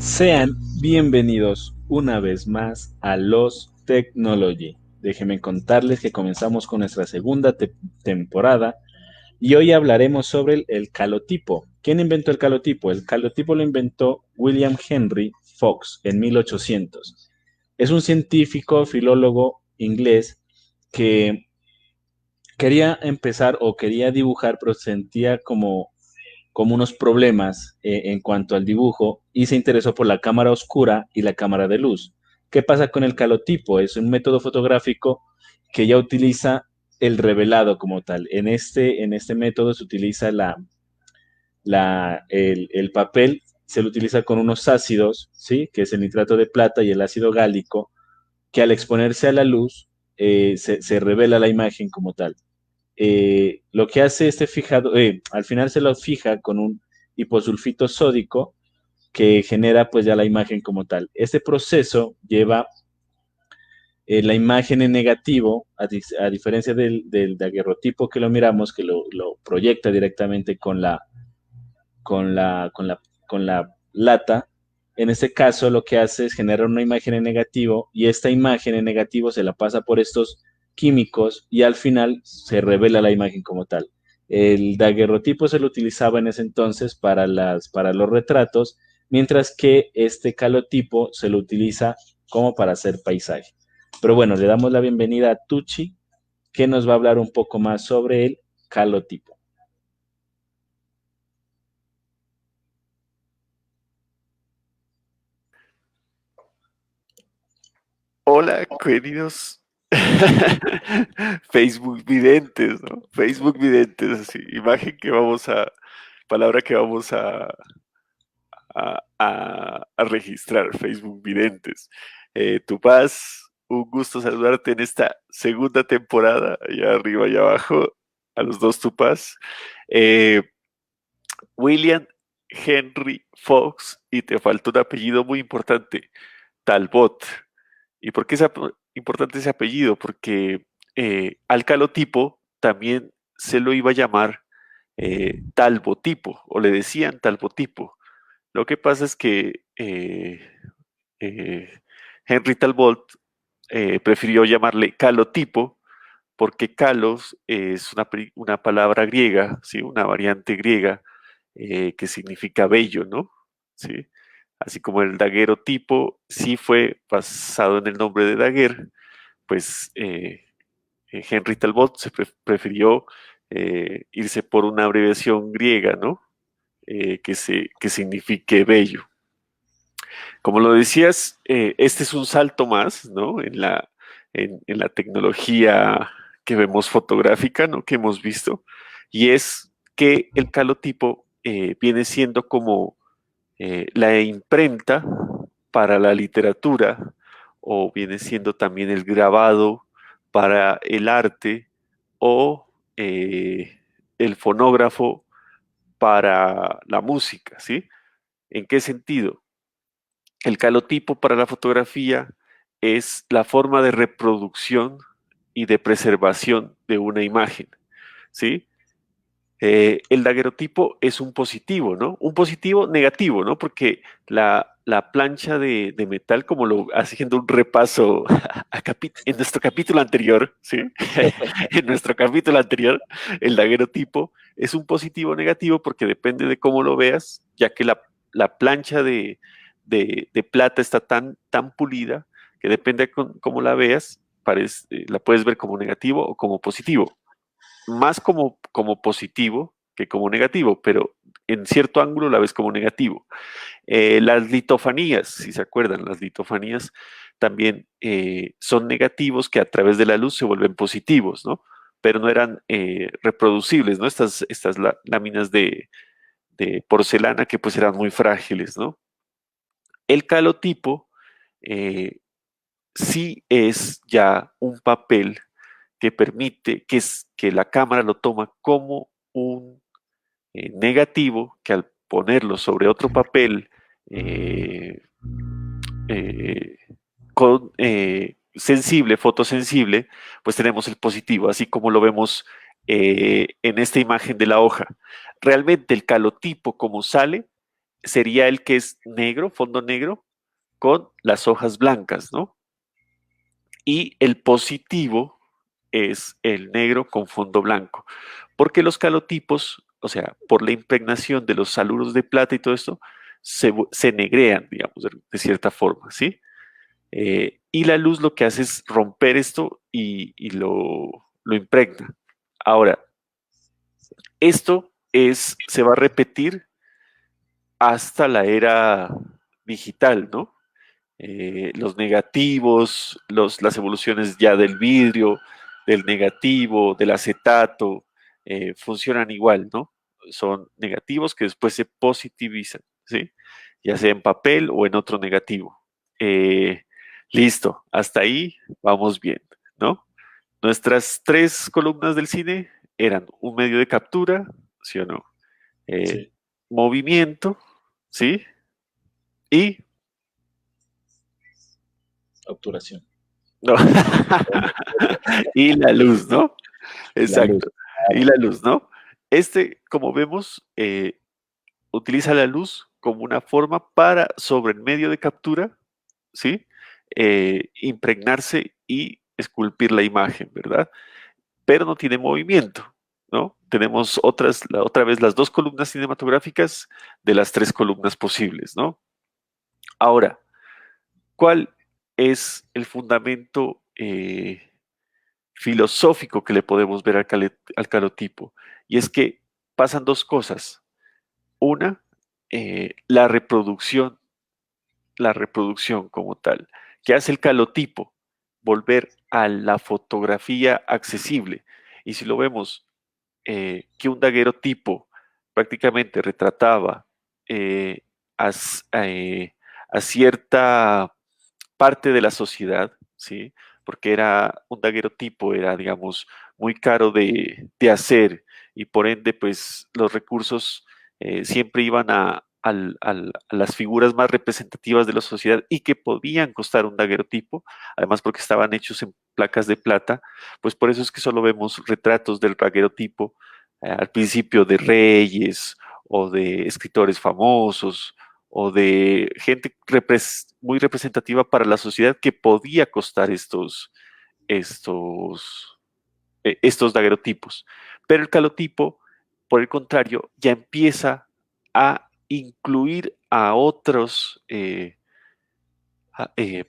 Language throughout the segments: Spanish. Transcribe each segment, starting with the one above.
Sean bienvenidos una vez más a Los Technology. Déjenme contarles que comenzamos con nuestra segunda temporada y hoy hablaremos sobre el calotipo. ¿Quién inventó el calotipo? El calotipo lo inventó William Henry Fox en 1800. Es un científico, filólogo inglés que quería empezar o quería dibujar, pero sentía como unos problemas en cuanto al dibujo y se interesó por la cámara oscura y la cámara de luz. ¿Qué pasa con el calotipo? Es un método fotográfico que ya utiliza el revelado como tal. En este método se utiliza el papel, se lo utiliza con unos ácidos, ¿sí? Que es el nitrato de plata y el ácido gálico, que al exponerse a la luz se revela la imagen como tal. Lo que hace este fijado, al final se lo fija con un hiposulfito sódico que genera pues ya la imagen como tal. Este proceso lleva la imagen en negativo, a diferencia del daguerrotipo que lo miramos, que lo proyecta directamente con la lata. En este caso lo que hace es generar una imagen en negativo y esta imagen en negativo se la pasa por estos químicos y al final se revela la imagen como tal. El daguerrotipo se lo utilizaba en ese entonces para los retratos, mientras que este calotipo se lo utiliza como para hacer paisaje. Pero bueno, le damos la bienvenida a Tucci, que nos va a hablar un poco más sobre el calotipo. Hola, queridos Facebook videntes, ¿no? Facebook videntes, así, palabra que vamos a registrar, Facebook videntes. Tu paz, un gusto saludarte en esta segunda temporada, allá arriba y abajo, a los dos tu paz. Eh, William Henry Fox, y te falta un apellido muy importante, Talbot. ¿Y por qué es importante ese apellido? Porque al calotipo también se lo iba a llamar talbotipo, o le decían talbotipo. Lo que pasa es que eh, Henry Talbot prefirió llamarle calotipo porque kalos es una palabra griega, ¿sí? Una variante griega que significa bello, ¿no? ¿Sí? Así como el daguerrotipo sí fue basado en el nombre de Daguerre, pues Henry Talbot prefirió irse por una abreviación griega, ¿no? Que signifique bello. Como lo decías, este es un salto más, ¿no? En la tecnología que vemos fotográfica, ¿no? Que hemos visto, y es que el calotipo viene siendo como la imprenta para la literatura, o viene siendo también el grabado para el arte, o el fonógrafo para la música, ¿sí? ¿En qué sentido? El calotipo para la fotografía es la forma de reproducción y de preservación de una imagen, ¿sí? El daguerrotipo es un positivo, ¿no? Un positivo negativo, ¿no? Porque la plancha de metal, como lo haciendo un repaso en nuestro capítulo anterior, ¿sí? En nuestro capítulo anterior, el daguerrotipo es un positivo negativo porque depende de cómo lo veas, ya que la plancha de plata está tan pulida que depende de cómo la veas, la puedes ver como negativo o como positivo, más como positivo que como negativo, pero en cierto ángulo la ves como negativo. Las litofanías, si se acuerdan, las litofanías también son negativos que a través de la luz se vuelven positivos, ¿no? Pero no eran reproducibles, ¿no? Estas láminas de porcelana que pues eran muy frágiles, ¿no? El calotipo eh, sí es ya un papel que permite que la cámara lo toma como un negativo, que al ponerlo sobre otro papel eh, eh, sensible, fotosensible, pues tenemos el positivo, así como lo vemos en esta imagen de la hoja. Realmente el calotipo como sale sería el que es negro, fondo negro, con las hojas blancas, ¿no? Y el positivo es el negro con fondo blanco, porque los calotipos, o sea, por la impregnación de los saluros de plata y todo esto, se negrean, digamos, de cierta forma, ¿sí? Y la luz lo que hace es romper esto y lo impregna. Ahora, esto se va a repetir hasta la era digital, ¿no? Los negativos, las evoluciones ya del vidrio, del negativo, del acetato, funcionan igual, ¿no? Son negativos que después se positivizan, ¿sí? Ya sea en papel o en otro negativo. Eh, Listo, hasta ahí vamos bien, ¿no? Nuestras tres columnas del cine eran un medio de captura, ¿sí o no? Eh, Sí, Movimiento, ¿sí? Y obturación. no. Y la luz, ¿no? La luz. Exacto. Y Claro. la luz, ¿no? Como vemos, utiliza la luz como una forma para, sobre el medio de captura, ¿sí? Impregnarse y esculpir la imagen, ¿verdad? Pero no tiene movimiento, ¿no? Tenemos otra vez las dos columnas cinematográficas de las tres columnas posibles, ¿no? Ahora, ¿cuál es el fundamento filosófico que le podemos ver al calotipo? Y es que pasan dos cosas. Una, la reproducción como tal. ¿Qué hace el calotipo? Volver a la fotografía accesible. Y si lo vemos, que un daguerrotipo prácticamente retrataba eh, a, a cierta parte de la sociedad, ¿sí? Porque era un daguerrotipo, era, digamos, muy caro de hacer y por ende, pues los recursos siempre iban a las figuras más representativas de la sociedad y que podían costar un daguerrotipo, además porque estaban hechos en placas de plata, pues por eso es que solo vemos retratos del daguerrotipo al principio de reyes o de escritores famosos o de gente muy representativa para la sociedad que podía costar estos, estos daguerrotipos. Pero el calotipo, por el contrario, ya empieza a incluir a otros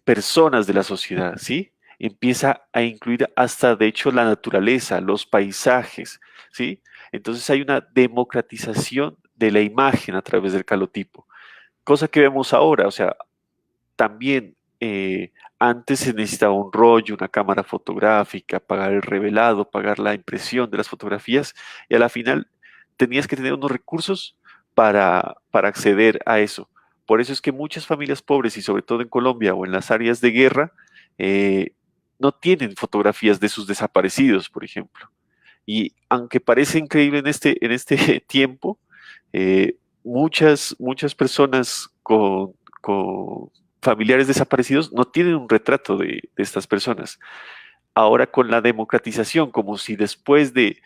personas de la sociedad, ¿sí? Empieza a incluir hasta, de hecho, la naturaleza, los paisajes, ¿sí? Entonces hay una democratización de la imagen a través del calotipo, cosa que vemos ahora, o sea, también antes se necesitaba un rollo, una cámara fotográfica, pagar el revelado, pagar la impresión de las fotografías y a la final tenías que tener unos recursos para acceder a eso. Por eso es que muchas familias pobres y sobre todo en Colombia o en las áreas de guerra eh, no tienen fotografías de sus desaparecidos, por ejemplo. Y aunque parece increíble en este tiempo, muchas personas con familiares desaparecidos no tienen un retrato de estas personas. Ahora con la democratización, como si después de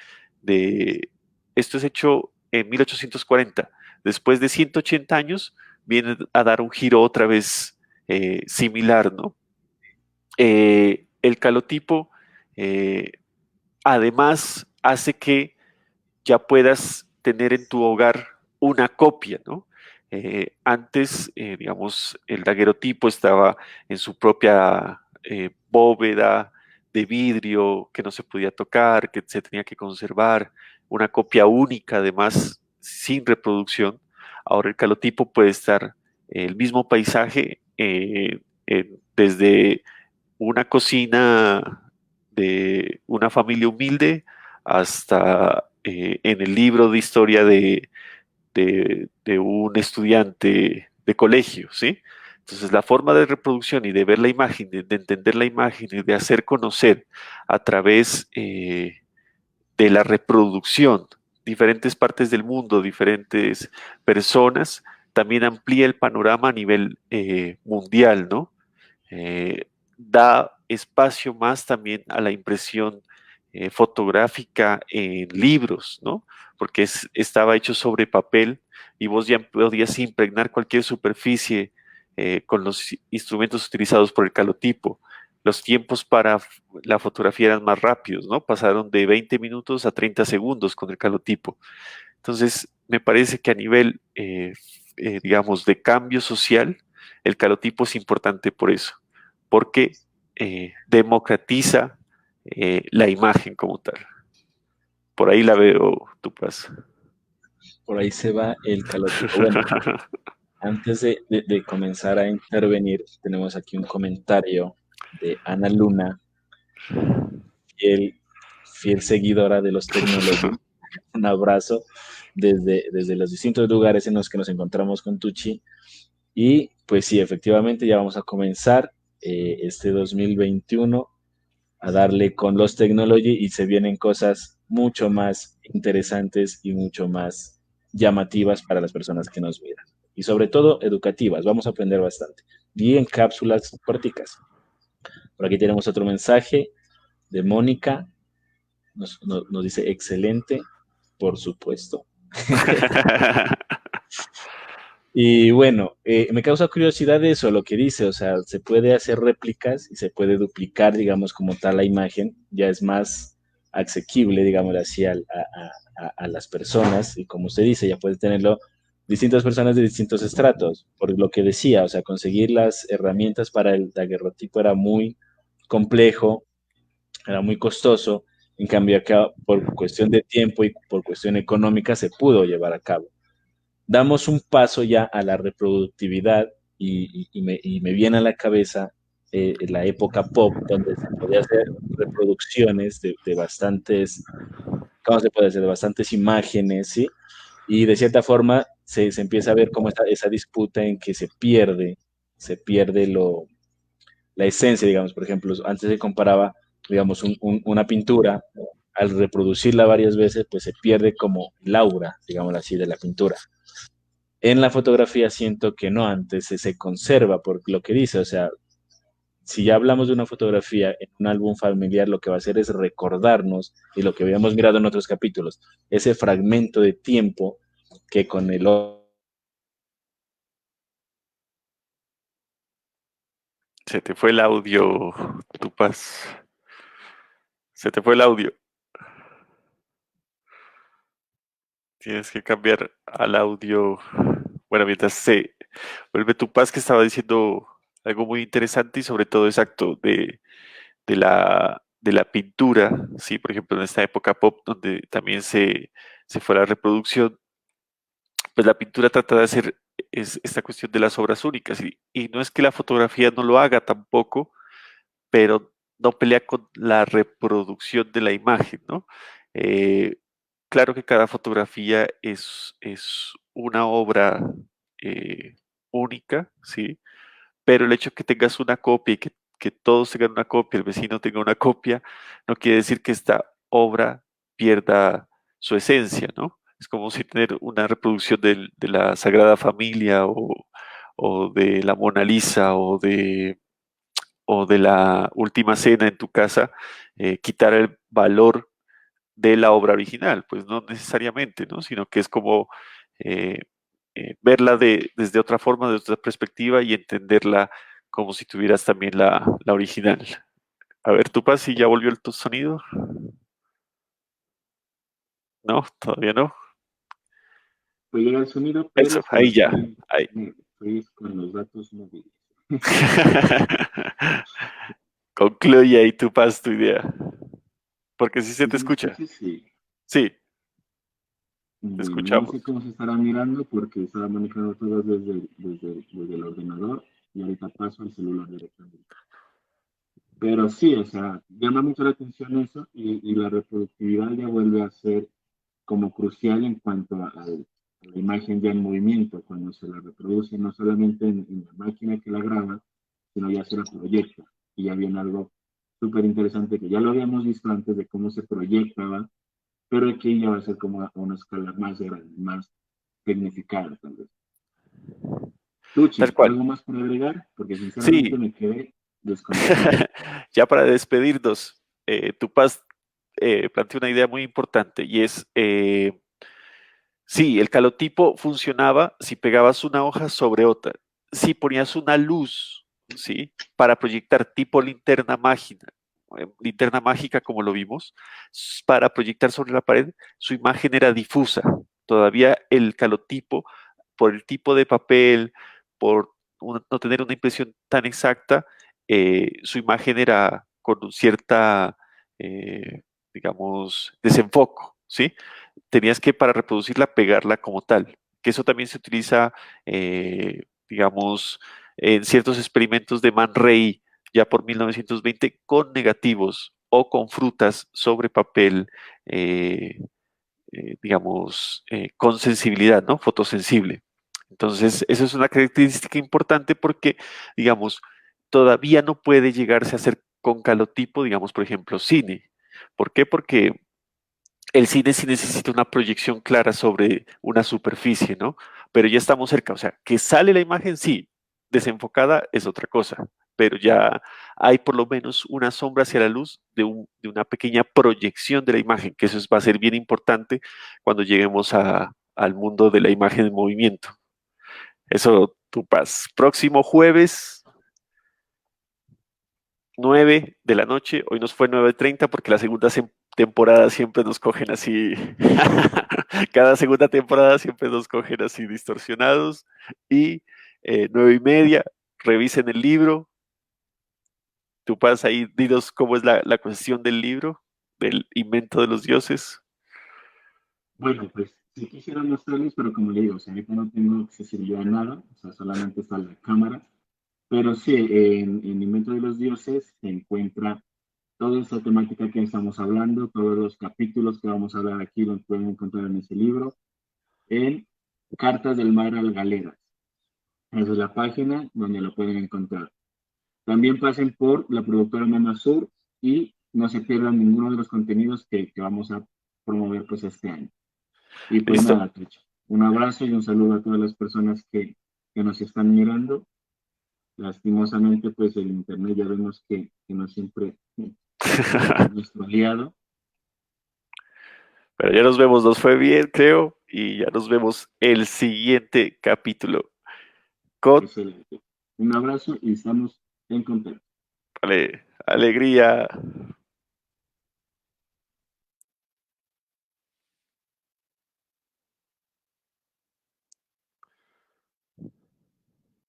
esto es hecho en 1840, después de 180 años, viene a dar un giro otra vez similar, ¿no? El calotipo eh, además hace que ya puedas tener en tu hogar una copia, ¿no? Antes, digamos, el daguerrotipo estaba en su propia bóveda de vidrio que no se podía tocar, que se tenía que conservar, una copia única, además, sin reproducción. Ahora el calotipo puede estar el mismo paisaje desde una cocina de una familia humilde hasta en el libro de historia de un estudiante de colegio, ¿sí? Entonces, la forma de reproducción y de ver la imagen, de entender la imagen y de hacer conocer a través de la reproducción diferentes partes del mundo, diferentes personas, también amplía el panorama a nivel mundial, ¿no? eh, Da espacio más también a la impresión fotográfica en libros, ¿no? porque estaba hecho sobre papel y vos ya podías impregnar cualquier superficie con los instrumentos utilizados por el calotipo. Los tiempos para la fotografía eran más rápidos, ¿no? Pasaron de 20 minutos a 30 segundos con el calotipo. Entonces, me parece que a nivel, digamos, de cambio social, el calotipo es importante por eso, porque democratiza la imagen como tal. Por ahí la veo, tu paz. Por ahí se va el calotipo. Bueno, antes de comenzar a intervenir, tenemos aquí un comentario de Ana Luna, fiel, fiel seguidora de los Technology. Un abrazo desde los distintos lugares en los que nos encontramos con Tucci. Y pues sí, efectivamente ya vamos a comenzar este 2021 a darle con los Technology y se vienen cosas mucho más interesantes y mucho más llamativas para las personas que nos miran. Y sobre todo educativas, vamos a aprender bastante. Y en cápsulas corticas. Por aquí tenemos otro mensaje de Mónica. Nos dice excelente, por supuesto. Y bueno, me causa curiosidad eso, lo que dice, o sea, se puede hacer réplicas y se puede duplicar, digamos, como tal la imagen, ya es más asequible, digamos así, a las personas, y como usted dice, ya puede tenerlo distintas personas de distintos estratos, por lo que decía, o sea, conseguir las herramientas para el daguerrotipo era muy complejo, era muy costoso, en cambio acá, por cuestión de tiempo y por cuestión económica, se pudo llevar a cabo. Damos un paso ya a la reproductividad y me viene a la cabeza la época pop, donde se podía hacer reproducciones de bastantes, ¿cómo se puede hacer? De bastantes imágenes, ¿sí? Y de cierta forma se empieza a ver como esa disputa en que se pierde la esencia, digamos, por ejemplo, antes se comparaba, digamos, una pintura, al reproducirla varias veces, pues se pierde como el aura, digamos así, de la pintura. En la fotografía siento que no, antes se conserva por lo que dice, o sea, si ya hablamos de una fotografía en un álbum familiar, lo que va a hacer es recordarnos, y lo que habíamos mirado en otros capítulos, ese fragmento de tiempo que con el Se te fue el audio, tu paz. Se te fue el audio. Tienes que cambiar al audio. Bueno, mientras se vuelve tu paz, que estaba diciendo algo muy interesante y sobre todo exacto de la pintura, sí, por ejemplo, en esta época pop donde también se fue a la reproducción, pues la pintura trata de hacer esta cuestión de las obras únicas y no es que la fotografía no lo haga tampoco, pero no pelea con la reproducción de la imagen, ¿no? Eh, claro que cada fotografía es una obra eh, única, ¿sí? Pero el hecho de que tengas una copia y que todos tengan una copia, el vecino tenga una copia, no quiere decir que esta obra pierda su esencia, ¿no? Es como si tener una reproducción de la Sagrada Familia o de la Mona Lisa o de la Última Cena en tu casa, quitar el valor de la obra original, pues no necesariamente, ¿no? Sino que es como eh, verla desde otra forma, desde otra perspectiva y entenderla como si tuvieras también la original. A ver, tu paz, si ya volvió el tu sonido. No, todavía no. Pues llega el sonido, pero Eso, ahí ya. Ahí. estoy con los datos móviles. Concluye ahí tu paz, tu idea. Porque sí se Si te se me escucha. escucha, sí. Sí, te Bueno, no sé escuchamos. cómo se estará mirando porque estaba manejando todo desde el ordenador y ahorita paso al celular directamente. Pero sí, o sea, llama mucho la atención eso y la reproductividad ya vuelve a ser como crucial en cuanto a la imagen ya en movimiento, cuando se la reproduce no solamente en la máquina que la graba, sino ya se la proyecta. Y ya viene algo súper interesante que ya lo habíamos visto antes de cómo se proyectaba, pero aquí ya va a ser como a una escala más grande, más significada tal vez. Tal Tucci, cual. ¿algo más por agregar? Porque sinceramente Sí, me quedé desconectado. ya para despedirnos, tu paz plantea una idea muy importante y es Sí, el calotipo funcionaba si pegabas una hoja sobre otra. Si ponías una luz, ¿sí? Para proyectar tipo linterna mágica como lo vimos, para proyectar sobre la pared, su imagen era difusa. Todavía el calotipo, por el tipo de papel, por no tener una impresión tan exacta, su imagen era con un cierta, digamos, desenfoco, ¿sí? Tenías que para reproducirla pegarla como tal, que eso también se utiliza, digamos, en ciertos experimentos de Man Ray ya por 1920 con negativos o con frutas sobre papel, digamos, con sensibilidad, ¿no? Fotosensible. Entonces, eso es una característica importante porque, digamos, todavía no puede llegarse a hacer con calotipo, digamos, por ejemplo, cine. ¿Por qué? Porque el cine sí necesita una proyección clara sobre una superficie, ¿no? Pero ya estamos cerca, o sea, que sale la imagen, sí, desenfocada es otra cosa, pero ya hay por lo menos una sombra hacia la luz de una pequeña proyección de la imagen, que va a ser bien importante cuando lleguemos al mundo de la imagen en movimiento. Eso, tu paz. Próximo jueves, 9 de la noche, hoy nos fue 9:30 porque la segunda temporada siempre nos cogen así, cada segunda temporada siempre nos cogen así distorsionados y 9:30, revisen el libro, tú pasas ahí, dinos cómo es la cuestión del libro, del invento de los dioses. Bueno, pues sí quisiera mostrarles, pero como le digo, o sea, ahorita no tengo accesibilidad a nada, o sea, solamente está la cámara. Pero sí, en Invento de los Dioses se encuentra toda esta temática que estamos hablando, todos los capítulos que vamos a hablar aquí los pueden encontrar en ese libro, en Cartas del Mar al Galeras. Esa es la página donde lo pueden encontrar. También pasen por la productora Mama Sur y no se pierdan ninguno de los contenidos que vamos a promover pues este año. Y pues Listo. nada, Techo, un abrazo y un saludo a todas las personas que nos están mirando. Lastimosamente, pues el Internet ya vemos que no siempre es nuestro aliado. Pero ya nos vemos, nos fue bien, creo, y ya nos vemos el siguiente capítulo. Con, Excelente. Un abrazo y estamos en contacto. vale, alegría.